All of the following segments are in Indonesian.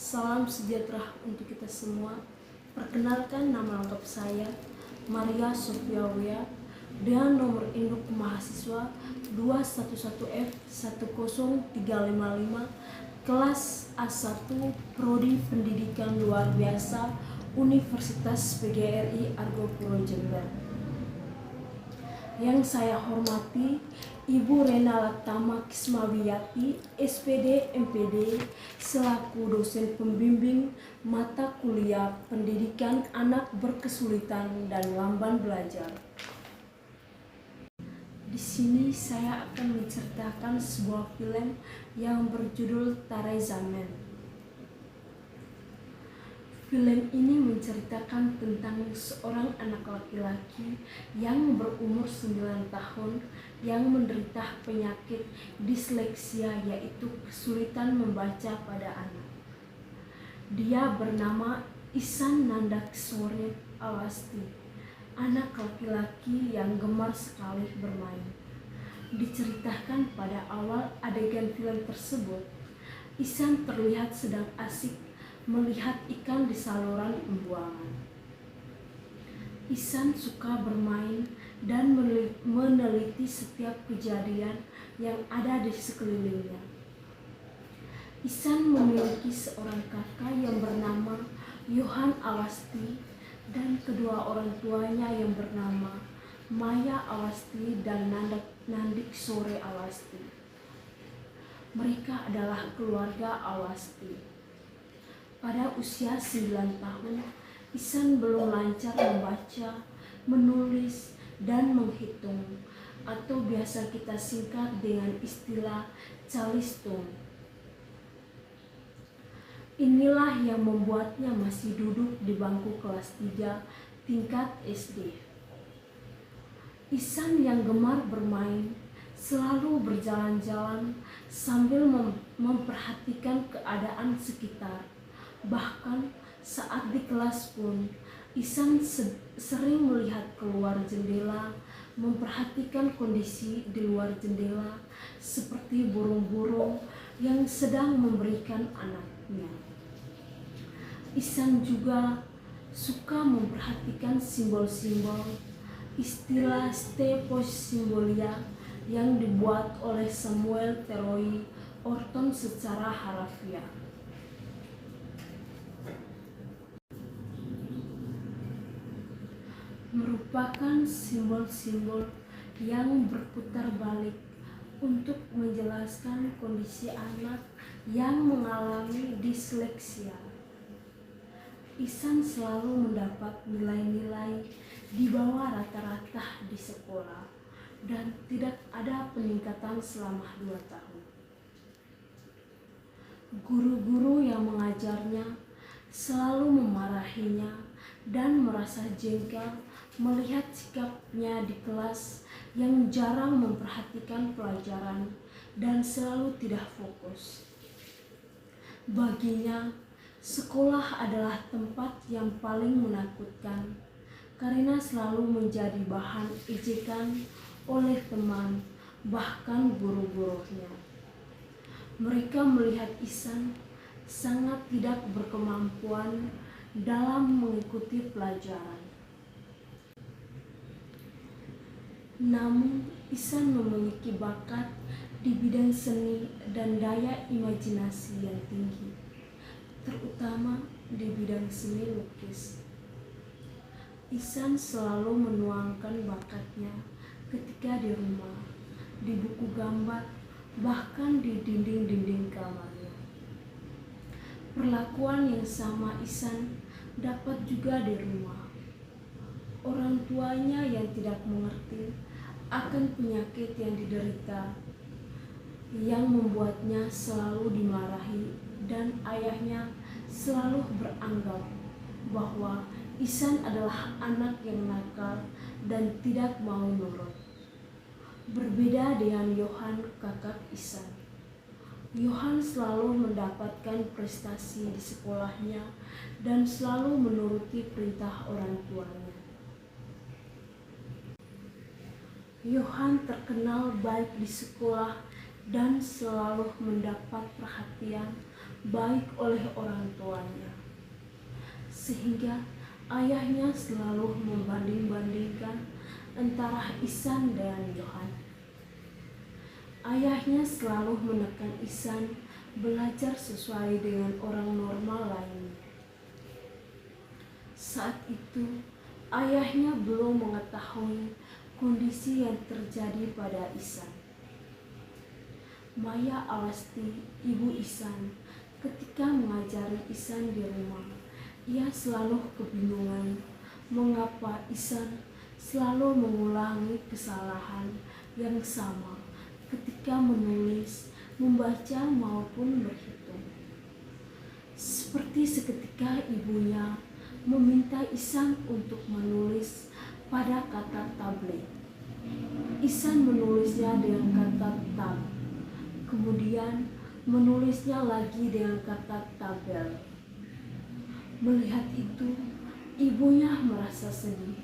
Salam sejahtera untuk kita semua. Perkenalkan, nama lengkap saya Maria Sofiawia dengan nomor induk mahasiswa 211F10355 kelas A1 Prodi Pendidikan Luar Biasa Universitas PGRI Argopuro Jember. Yang saya hormati Ibu Rena Latama Kismawiyati, SPD MPD, selaku dosen pembimbing mata kuliah pendidikan anak berkesulitan dan lamban belajar. Di sini saya akan menceritakan sebuah film yang berjudul Tarai Zaman. Film ini menceritakan tentang seorang anak laki-laki yang berumur 9 tahun yang menderita penyakit disleksia, yaitu kesulitan membaca pada anak. Dia bernama Ihsan Nandaksore Awasti, anak laki-laki yang gemar sekali bermain. Diceritakan pada awal adegan film tersebut, Ihsan terlihat sedang asik melihat ikan di saluran pembuangan. Ihsan suka bermain dan meneliti setiap kejadian yang ada di sekelilingnya. Ihsan memiliki seorang kakak yang bernama Yohan Awasti dan kedua orang tuanya yang bernama Maya Awasti dan Nandiksore Awasti. Mereka adalah keluarga Awasti. Pada usia 9 tahun, Ihsan belum lancar membaca, menulis, dan menghitung, atau biasa kita singkat dengan istilah calistung. Inilah yang membuatnya masih duduk di bangku kelas 3 tingkat SD. Ihsan yang gemar bermain selalu berjalan-jalan sambil memperhatikan keadaan sekitar. Bahkan saat di kelas pun, Ihsan sering melihat keluar jendela, memperhatikan kondisi di luar jendela seperti burung-burung yang sedang memberikan anaknya. Ihsan juga suka memperhatikan simbol-simbol, istilah stepos simbolia yang dibuat oleh Samuel Teroi Orton secara harafiah. Merupakan simbol-simbol yang berputar balik untuk menjelaskan kondisi anak yang mengalami disleksia. Ihsan selalu mendapat nilai-nilai di bawah rata-rata di sekolah dan tidak ada peningkatan selama 2 tahun. Guru-guru yang mengajarnya selalu memarahinya dan merasa jengkel melihat sikapnya di kelas yang jarang memperhatikan pelajaran dan selalu tidak fokus. Baginya, sekolah adalah tempat yang paling menakutkan karena selalu menjadi bahan ejekan oleh teman, bahkan guru-gurunya. Mereka melihat Ihsan sangat tidak berkemampuan dalam mengikuti pelajaran. Namun, Ihsan memiliki bakat di bidang seni dan daya imajinasi yang tinggi, terutama di bidang seni lukis. Ihsan selalu menuangkan bakatnya ketika di rumah, di buku gambar, bahkan di dinding-dinding kamarnya. Perlakuan yang sama Ihsan dapat juga di rumah. Orang tuanya yang tidak mengerti akan penyakit yang diderita, yang membuatnya selalu dimarahi, dan ayahnya selalu beranggap bahwa Ihsan adalah anak yang nakal dan tidak mau nurut. Berbeda dengan Yohan, kakak Ihsan. Yohan selalu mendapatkan prestasi di sekolahnya dan selalu menuruti perintah orang tuanya. Yohan terkenal baik di sekolah dan selalu mendapat perhatian baik oleh orang tuanya, sehingga ayahnya selalu membanding-bandingkan antara Ihsan dan Johan. Ayahnya selalu menekan Ihsan belajar sesuai dengan orang normal lainnya. Saat itu, ayahnya belum mengetahui kondisi yang terjadi pada Ihsan. Maya Awasti, ibu Ihsan, ketika mengajari Ihsan di rumah, ia selalu kebingungan mengapa Ihsan selalu mengulangi kesalahan yang sama ketika menulis, membaca maupun berhitung. Seperti seketika ibunya meminta Ihsan untuk menulis pada kata tablet. Ihsan menulisnya dengan kata tab, kemudian menulisnya lagi dengan kata tabel. Melihat itu, ibunya merasa sedih.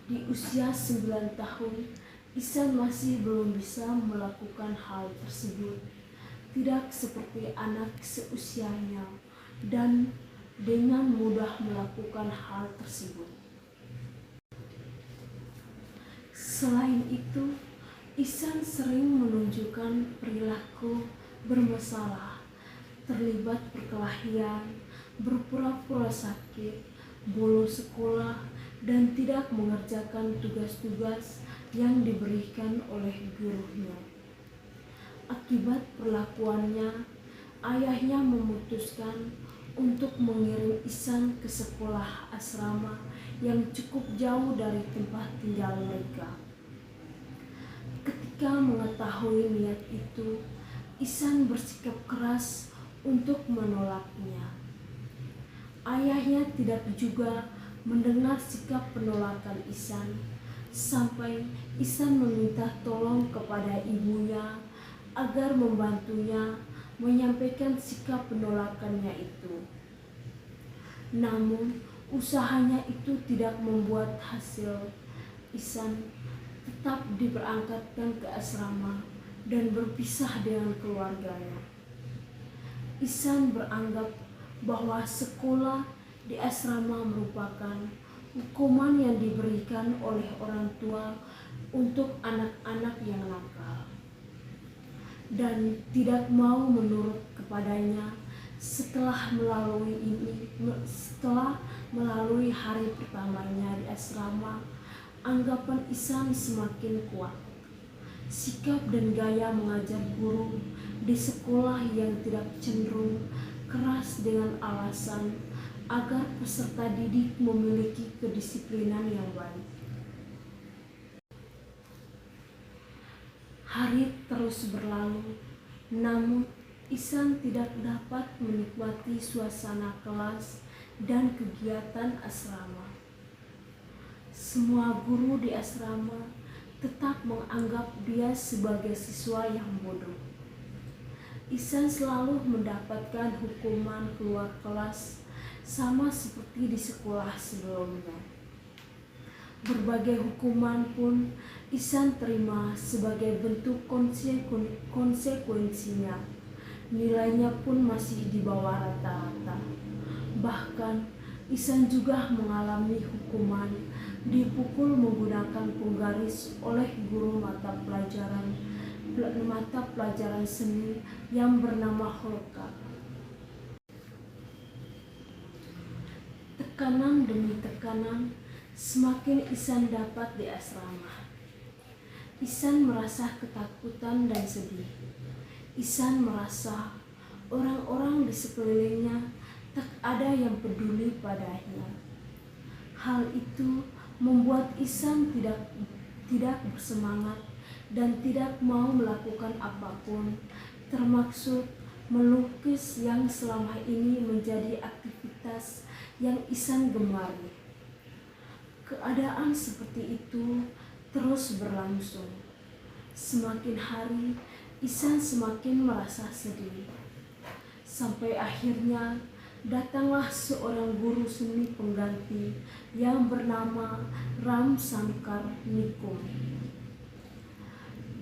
Di usia 9 tahun, Ihsan masih belum bisa melakukan hal tersebut, tidak seperti anak seusianya dan dengan mudah melakukan hal tersebut. Selain itu, Ihsan sering menunjukkan perilaku bermasalah, terlibat perkelahian, berpura-pura sakit, bolos sekolah, dan tidak mengerjakan tugas-tugas yang diberikan oleh gurunya. Akibat perlakuannya, ayahnya memutuskan untuk mengirim Ihsan ke sekolah asrama yang cukup jauh dari tempat tinggal mereka. Ketika mengetahui niat itu, Ihsan bersikap keras untuk menolaknya. Ayahnya tidak juga mendengar sikap penolakan Ihsan, sampai Ihsan meminta tolong kepada ibunya agar membantunya menyampaikan sikap penolakannya itu. Namun, usahanya itu tidak membuat hasil. Ihsan tetap diberangkatkan ke asrama dan berpisah dengan keluarganya. Ihsan beranggap bahwa sekolah di asrama merupakan hukuman yang diberikan oleh orang tua untuk anak-anak yang nakal, dan tidak mau menurut kepadanya. Setelah melalui hari pertamanya di asrama, anggapan Ihsan semakin kuat. Sikap dan gaya mengajar guru di sekolah yang tidak cenderung keras dengan alasan agar peserta didik memiliki kedisiplinan yang baik. Hari terus berlalu, namun Ihsan tidak dapat menikmati suasana kelas dan kegiatan asrama. Semua guru di asrama tetap menganggap dia sebagai siswa yang bodoh. Ihsan selalu mendapatkan hukuman keluar kelas sama seperti di sekolah sebelumnya. Berbagai hukuman pun Ihsan terima sebagai bentuk konsekuensinya. Nilainya pun masih di bawah rata-rata. Bahkan Ihsan juga mengalami hukuman dipukul menggunakan penggaris oleh guru mata pelajaran seni yang bernama Holka. Tekanan demi tekanan semakin Ihsan dapat di asrama. Ihsan merasa ketakutan dan sedih. Ihsan merasa orang-orang di sekelilingnya tak ada yang peduli padanya. Hal itu membuat Ihsan tidak bersemangat dan tidak mau melakukan apapun, termasuk melukis yang selama ini menjadi aktivitas yang Ihsan gemari. Keadaan seperti itu terus berlangsung. Semakin hari, Ihsan semakin merasa sedih. Sampai akhirnya datanglah seorang guru seni pengganti yang bernama Ram Shankar Nikum.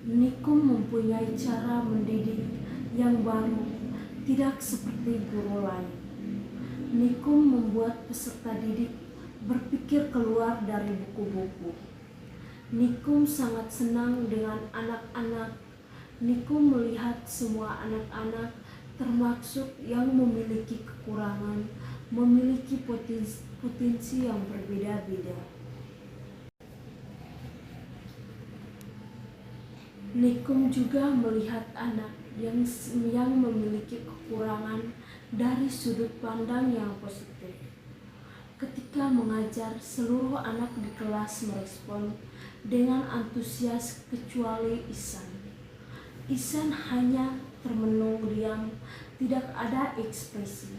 Nikum mempunyai cara mendidik yang baru tidak seperti guru lain. Nikum membuat peserta didik berpikir keluar dari buku-buku. Nikum sangat senang dengan anak-anak. Nikum melihat semua anak-anak, termasuk yang memiliki kekurangan, memiliki potensi yang berbeda-beda. Nikum juga melihat anak yang memiliki kekurangan dari sudut pandang yang positif. Ketika mengajar, seluruh anak di kelas merespon dengan antusias kecuali Ihsan. Ihsan hanya termenung diam, tidak ada ekspresi.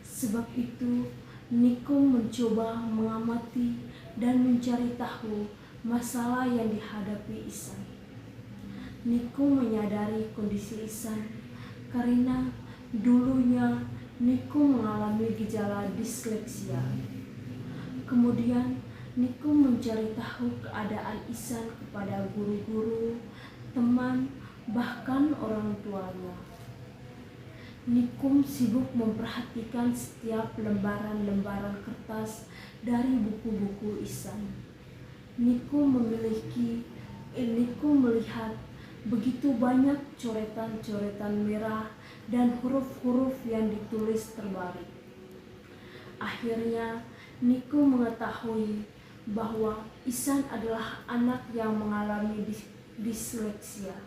Sebab itu, Nikum mencoba mengamati dan mencari tahu masalah yang dihadapi Ihsan. Nikum menyadari kondisi Ihsan karena dulunya Nikum mengalami gejala disleksia. Kemudian Nikum mencari tahu keadaan Ihsan kepada guru-guru, teman, bahkan orang tuanya. Nikum sibuk memperhatikan setiap lembaran-lembaran kertas dari buku-buku Ihsan. Nikum melihat begitu banyak coretan-coretan merah dan huruf-huruf yang ditulis terbalik. Akhirnya, Nikum mengetahui bahwa Ihsan adalah anak yang mengalami disleksia.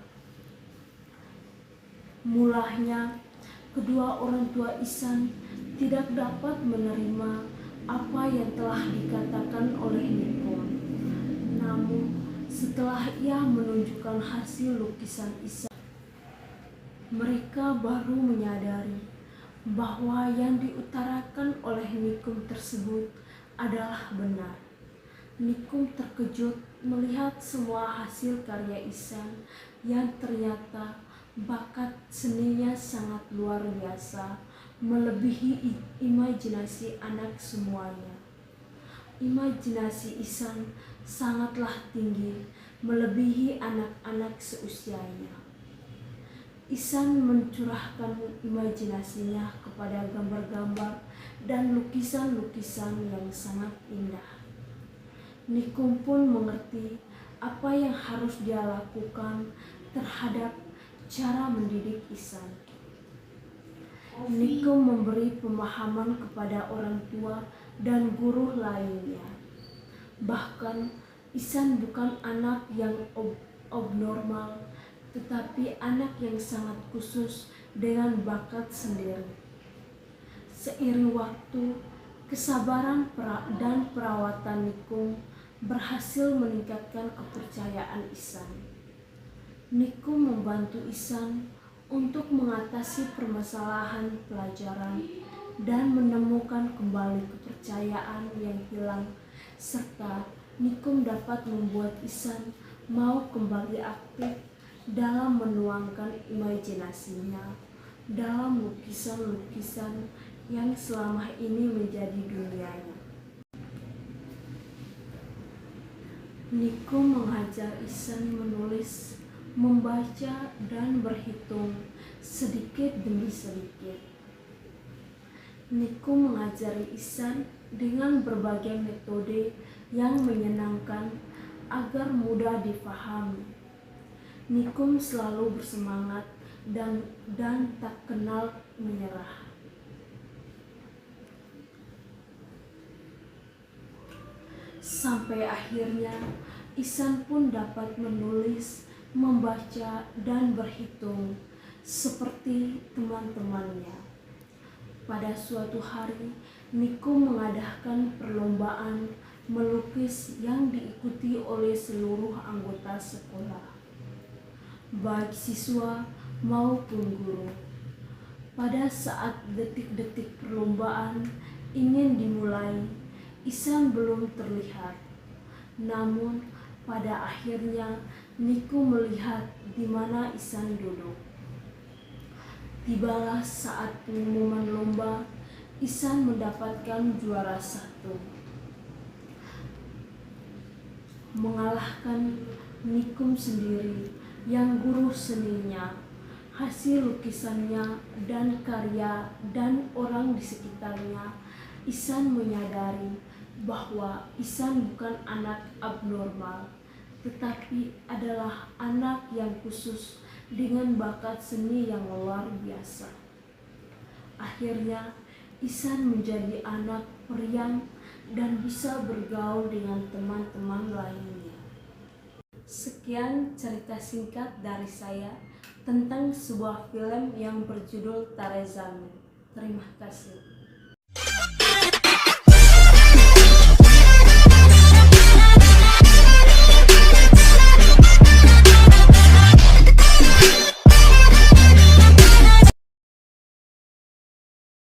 Mulanya, kedua orang tua Ihsan tidak dapat menerima apa yang telah dikatakan oleh Nikum. Namun, setelah ia menunjukkan hasil lukisan Ihsan, mereka baru menyadari bahwa yang diutarakan oleh Nikum tersebut adalah benar. Nikum terkejut melihat semua hasil karya Ihsan yang ternyata bakat seninya sangat luar biasa, melebihi imajinasi anak semuanya. Imajinasi Ihsan sangatlah tinggi, melebihi anak-anak seusianya. Ihsan mencurahkan imajinasinya kepada gambar-gambar dan lukisan-lukisan yang sangat indah. Nikum pun mengerti apa yang harus dia lakukan terhadap cara mendidik Ihsan. Nikum memberi pemahaman kepada orang tua dan guru lainnya. Bahkan Ihsan bukan anak yang abnormal, tetapi anak yang sangat khusus dengan bakat sendiri. Seiring waktu, kesabaran dan perawatan Nikum berhasil meningkatkan kepercayaan Ihsan. Nikum membantu Ihsan untuk mengatasi permasalahan pelajaran dan menemukan kembali kepercayaan yang hilang, serta Nikum dapat membuat Ihsan mau kembali aktif dalam menuangkan imajinasinya dalam lukisan-lukisan yang selama ini menjadi dunianya. Nikum mengajar Ihsan menulis, membaca, dan berhitung sedikit demi sedikit. Nikum mengajari Ihsan dengan berbagai metode yang menyenangkan agar mudah difahami. Nikum selalu bersemangat dan tak kenal menyerah. Sampai akhirnya Ihsan pun dapat menulis, membaca, dan berhitung seperti teman-temannya. Pada suatu hari, Nikum mengadakan perlombaan melukis yang diikuti oleh seluruh anggota sekolah, baik siswa maupun guru. Pada saat detik-detik perlombaan ingin dimulai, Ihsan belum terlihat. Namun pada akhirnya Nikum melihat di mana Ihsan duduk. Tibalah saat pengumuman lomba, Ihsan mendapatkan juara 1, mengalahkan Nikum sendiri yang guru seninya hasil lukisannya dan karya dan orang di sekitarnya, Ihsan menyadari bahwa Ihsan bukan anak abnormal, tetapi adalah anak yang khusus dengan bakat seni yang luar biasa. Akhirnya, Ihsan menjadi anak periang dan bisa bergaul dengan teman-teman lainnya. Sekian cerita singkat dari saya tentang sebuah film yang berjudul Tarezamin. Terima kasih.